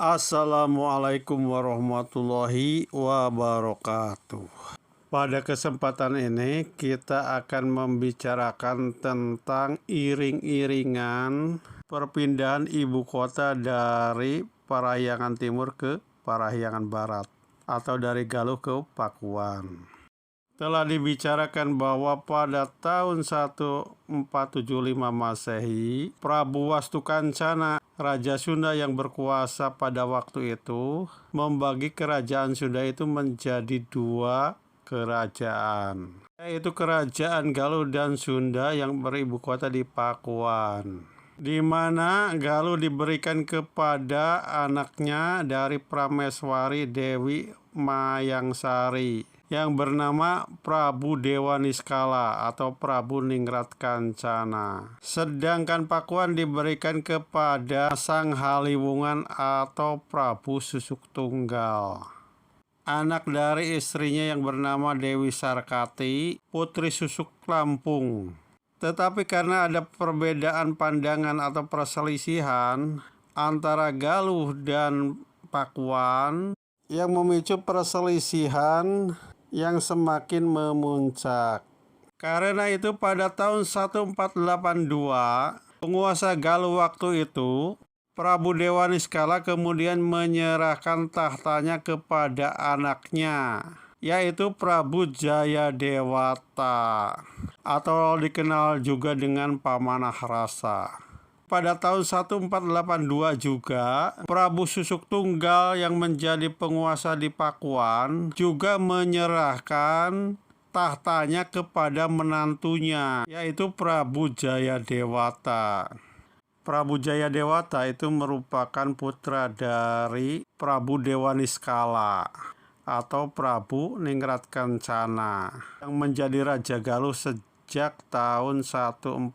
Assalamualaikum warahmatullahi wabarakatuh. Pada kesempatan ini kita akan membicarakan tentang iring-iringan perpindahan ibu kota dari Parahyangan Timur ke Parahyangan Barat atau dari Galuh ke Pakuan. Telah dibicarakan bahwa pada tahun 1475 Masehi, Prabu Wastukancana, Raja Sunda yang berkuasa pada waktu itu, membagi kerajaan Sunda itu menjadi dua kerajaan, yaitu Kerajaan Galuh dan Sunda yang beribu kota di Pakuan, di mana Galuh diberikan kepada anaknya dari Prameswari Dewi Mayangsari yang bernama Prabu Dewa Niskala atau Prabu Ningrat Kancana. Sedangkan Pakuan diberikan kepada Sang Haliwungan atau Prabu Susuk Tunggal, anak dari istrinya yang bernama Dewi Sarkati, Putri Susuk Lampung. Tetapi karena ada perbedaan pandangan atau perselisihan antara Galuh dan Pakuan yang memicu perselisihan yang semakin memuncak. Karena itu pada tahun 1482, penguasa Galuh waktu itu, Prabu Dewa Niskala kemudian menyerahkan tahtanya kepada anaknya, yaitu Prabu Jayadewata atau dikenal juga dengan Pamanah Rasa. Pada tahun 1482 juga, Prabu Susuk Tunggal yang menjadi penguasa di Pakuan juga menyerahkan tahtanya kepada menantunya, yaitu Prabu Jayadewata. Prabu Jayadewata itu merupakan putra dari Prabu Dewa Niskala atau Prabu Ningrat Kancana yang menjadi Raja Galuh sejak tahun 1475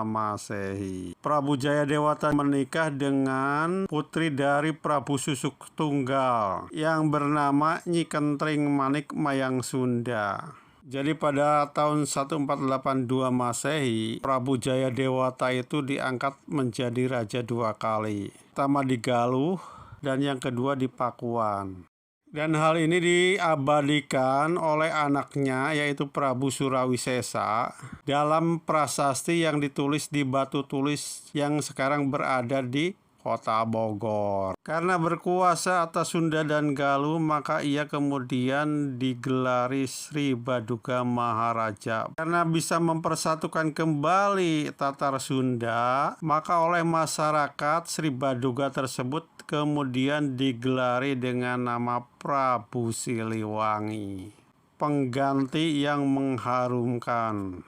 Masehi. Prabu Jayadewata menikah dengan putri dari Prabu Susuk Tunggal yang bernama Nyi Kentring Manik Mayang Sunda. Jadi pada tahun 1482 Masehi, Prabu Jayadewata itu diangkat menjadi raja dua kali. Pertama di Galuh dan yang kedua di Pakuan. Dan hal ini diabadikan oleh anaknya yaitu Prabu Surawisesa dalam prasasti yang ditulis di batu tulis yang sekarang berada di Kota Bogor. Karena berkuasa atas Sunda dan Galuh, maka ia kemudian digelari Sri Baduga Maharaja. Karena bisa mempersatukan kembali Tatar Sunda, maka oleh masyarakat Sri Baduga tersebut kemudian digelari dengan nama Prabu Siliwangi, pengganti yang mengharumkan.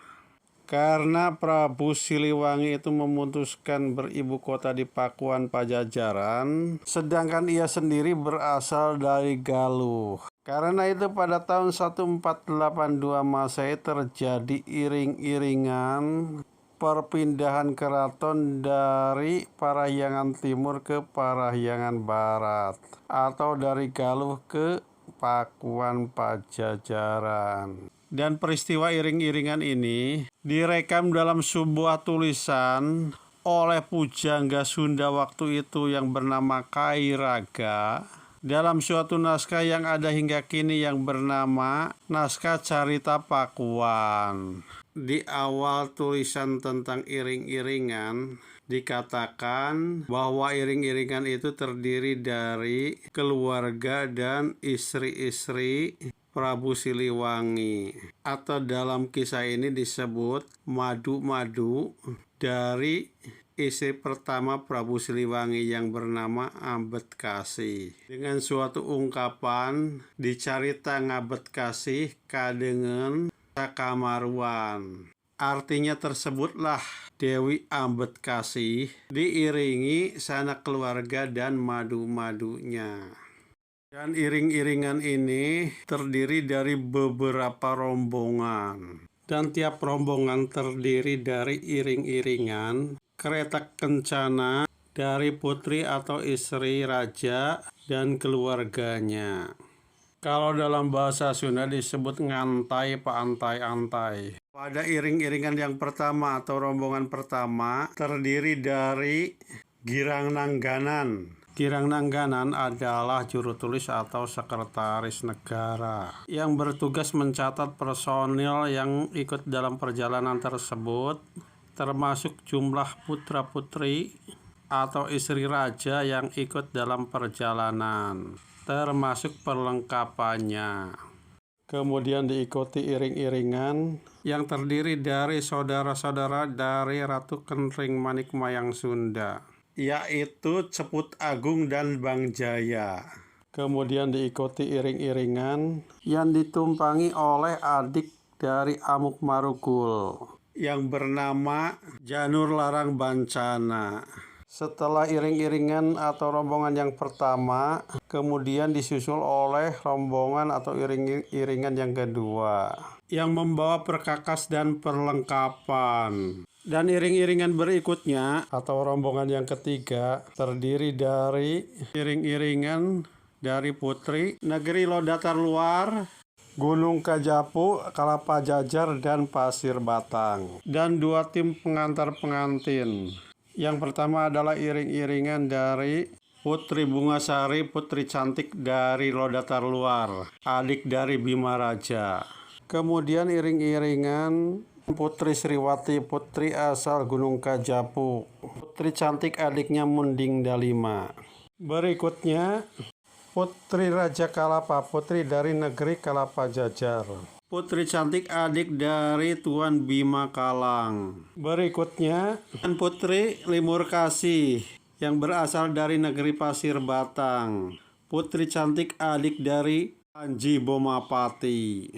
Karena Prabu Siliwangi itu memutuskan beribu kota di Pakuan Pajajaran, sedangkan ia sendiri berasal dari Galuh. Karena itu pada tahun 1482 Masehi terjadi iring-iringan perpindahan keraton dari Parahyangan Timur ke Parahyangan Barat atau dari Galuh ke Pakuan Pajajaran. Dan peristiwa iring-iringan ini direkam dalam sebuah tulisan oleh pujangga Sunda waktu itu yang bernama Kairaga dalam suatu naskah yang ada hingga kini yang bernama Naskah Carita Pakuan. Di awal tulisan tentang iring-iringan dikatakan bahwa iring-iringan itu terdiri dari keluarga dan istri-istri Prabu Siliwangi, atau dalam kisah ini disebut madu-madu dari istri pertama Prabu Siliwangi yang bernama Ambetkasi. Dengan suatu ungkapan dicarita Ngabetkasih kadengen sakamaruan. Artinya tersebutlah Dewi Ambetkasih diiringi sanak keluarga dan madu-madunya. Dan iring-iringan ini terdiri dari beberapa rombongan. Dan tiap rombongan terdiri dari iring-iringan kereta kencana dari putri atau istri raja dan keluarganya. Kalau dalam bahasa Sunda disebut ngantai paantai-antai. Pada iring-iringan yang pertama atau rombongan pertama terdiri dari Girang Nangganan. Girang Nangganan adalah juru tulis atau sekretaris negara yang bertugas mencatat personil yang ikut dalam perjalanan tersebut, termasuk jumlah putra-putri atau istri raja yang ikut dalam perjalanan, termasuk perlengkapannya. Kemudian diikuti iring-iringan yang terdiri dari saudara-saudara dari Ratu Kenring Manikmayang Sunda, yaitu Ceput Agung dan Bang Jaya. Kemudian diikuti iring-iringan yang ditumpangi oleh adik dari Amuk Marugul yang bernama Janur Larang Bancana. Setelah iring-iringan atau rombongan yang pertama, kemudian disusul oleh rombongan atau iring-iringan yang kedua yang membawa perkakas dan perlengkapan. Dan iring-iringan berikutnya atau rombongan yang ketiga terdiri dari iring-iringan dari putri negeri Lodatar Luar, Gunung Kajapu, Kalapa Jajar, dan Pasir Batang. Dan 2 tim pengantar pengantin. Yang pertama adalah iring-iringan dari Putri Bungasari, putri cantik dari Lodatar Luar, adik dari Bima Raja. Kemudian iring-iringan Putri Sriwati, putri asal Gunung Kajapu, putri cantik adiknya Munding Dalima. Berikutnya Putri Raja Kalapa, putri dari negeri Kalapa Jajar, putri cantik adik dari Tuan Bima Kalang. Berikutnya Putri Limur Kasih yang berasal dari negeri Pasir Batang, putri cantik adik dari Panji Bomapati.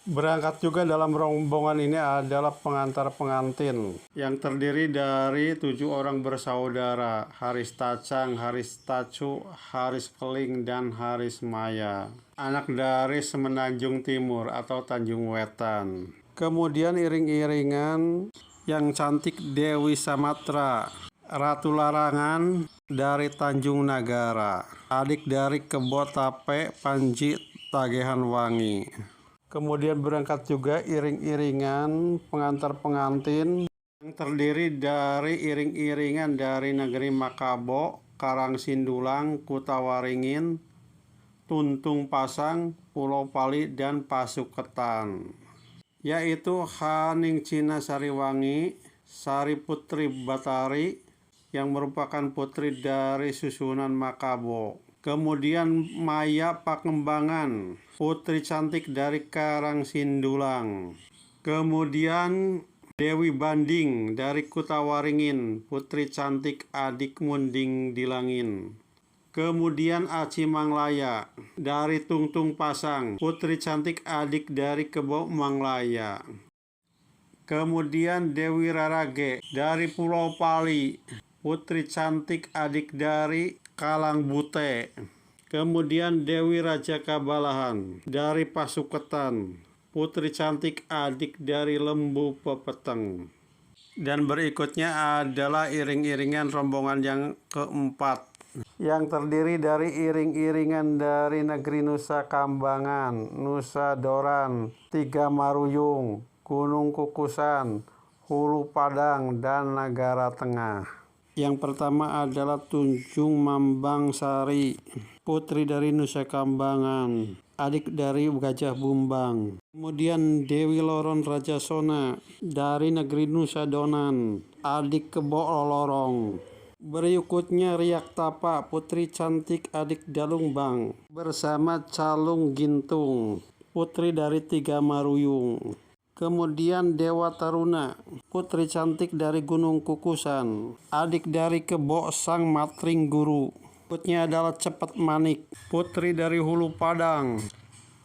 Berangkat juga dalam rombongan ini adalah pengantar pengantin yang terdiri dari 7 orang bersaudara, Haris Tacang, Haris Tacu, Haris Keling, dan Haris Maya, anak dari Semenanjung Timur atau Tanjung Wetan. Kemudian iring-iringan yang cantik Dewi Samatra, Ratu Larangan dari Tanjung Nagara, adik dari Kebo Tape Panji Tagehan Wangi. Kemudian berangkat juga iring-iringan pengantar pengantin yang terdiri dari iring-iringan dari negeri Makabo, Karangsindulang, Kutawaringin, Tuntung Pasang, Pulau Pali, dan Pasuketan, yaitu Haning Cina Sariwangi, Sari Putri Batari yang merupakan putri dari susunan Makabo. Kemudian Maya Pakembangan, putri cantik dari Karangsindulang. Kemudian Dewi Banding dari Kutawaringin, putri cantik adik Munding Dilangin. Kemudian Aci Manglaya dari Tungtung Pasang, putri cantik adik dari Kebo Manglaya. Kemudian Dewi Rarage dari Pulau Pali, putri cantik adik dari Kalang Bute. Kemudian Dewi Raja Kabalahan dari Pasuketan, putri cantik adik dari Lembu Pepeteng. Dan berikutnya adalah iring-iringan rombongan yang keempat, yang terdiri dari iring-iringan dari negeri Nusa Kambangan, Nusa Doran, Tiga Maruyung, Gunung Kukusan, Hulu Padang, dan Nagara Tengah. Yang pertama adalah Tunjung Mambang Sari, putri dari Nusa Kambangan, adik dari Gajah Bumbang. Kemudian Dewi Loron Rajasona dari negeri Nusa Donan, adik Kebo Lorong. Berikutnya Riak Tapa, putri cantik adik Dalungbang, bersama Calung Gintung, putri dari Tiga Maruyung. Kemudian Dewa Taruna, putri cantik dari Gunung Kukusan, adik dari Kebo Sang Matring Guru. Berikutnya adalah Cepet Manik, putri dari Hulu Padang,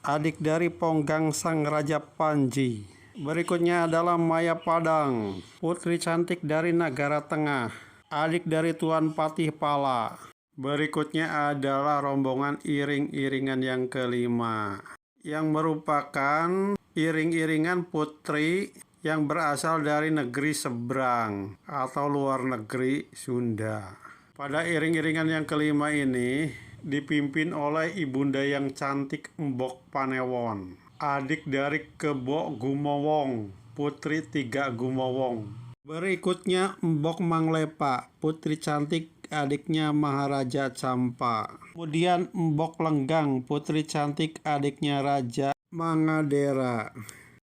adik dari Ponggang Sang Raja Panji. Berikutnya adalah Maya Padang, putri cantik dari Nagara Tengah, adik dari Tuan Patih Pala. Berikutnya adalah rombongan iring-iringan yang kelima, yang merupakan iring-iringan putri yang berasal dari negeri seberang atau luar negeri Sunda. Pada iring-iringan yang kelima ini dipimpin oleh ibunda yang cantik Mbok Panewon, adik dari Kebo Gumowong, putri Tiga Gumowong. Berikutnya Mbok Manglepa, putri cantik adiknya Maharaja Campa. Kemudian Mbok Lenggang, putri cantik adiknya Raja Mangadera.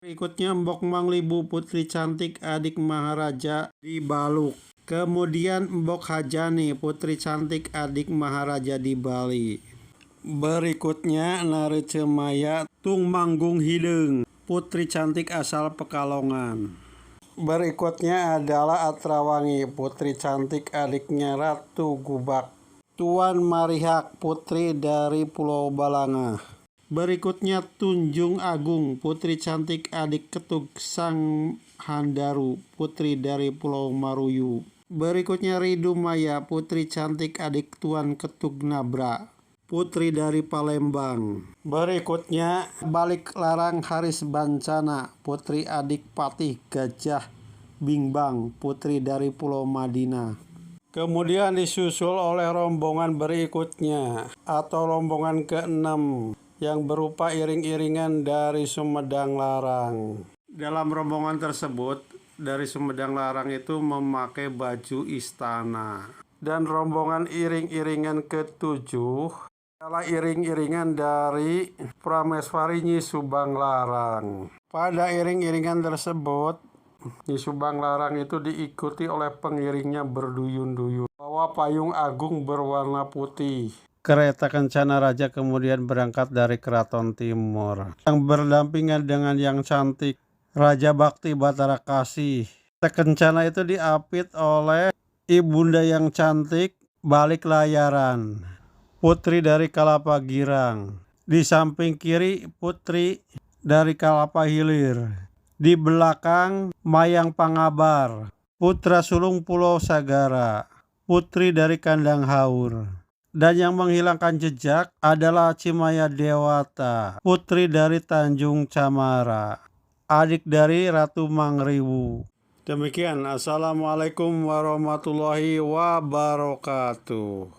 Berikutnya Mbok Manglibu, putri cantik adik Maharaja di Baluk. Kemudian Mbok Hajani, putri cantik adik Maharaja di Bali. Berikutnya Narecemaya Tung Manggung Hideung, putri cantik asal Pekalongan. Berikutnya adalah Atrawangi, putri cantik adiknya Ratu Gubak. Tuan Marihak, putri dari Pulau Balanga. Berikutnya Tunjung Agung, putri cantik adik Ketug Sang Handaru, putri dari Pulau Maruyu. Berikutnya Ridu Maya, putri cantik adik Tuan Ketug Nabra, putri dari Palembang. Berikutnya Balik Larang Haris Bancana, putri adik Patih Gajah Bingbang, putri dari Pulau Madinah. Kemudian disusul oleh rombongan berikutnya atau rombongan ke-6 yang berupa iring-iringan dari Sumedang Larang. Dalam rombongan tersebut dari Sumedang Larang itu memakai baju istana. Dan rombongan iring-iringan ke-7 adalah iring-iringan dari Prameswari Nyi Subang Larang. Pada iring-iringan tersebut, Nyi Subang Larang itu diikuti oleh pengiringnya berduyun-duyun, bawa payung agung berwarna putih. Kereta Kencana Raja kemudian berangkat dari Keraton Timur, yang berdampingan dengan yang cantik, Raja Bakti Batara Kasih. Kereta Kencana itu diapit oleh ibunda yang cantik Balik Layaran, putri dari Kalapa Girang. Di samping kiri putri dari Kalapa Hilir. Di belakang Mayang Pangabar, putra sulung Pulau Sagara, putri dari Kandang Haur. Dan yang menghilangkan jejak adalah Cimaya Dewata, putri dari Tanjung Camara, adik dari Ratu Mangriwu. Demikian, Assalamualaikum warahmatullahi wabarakatuh.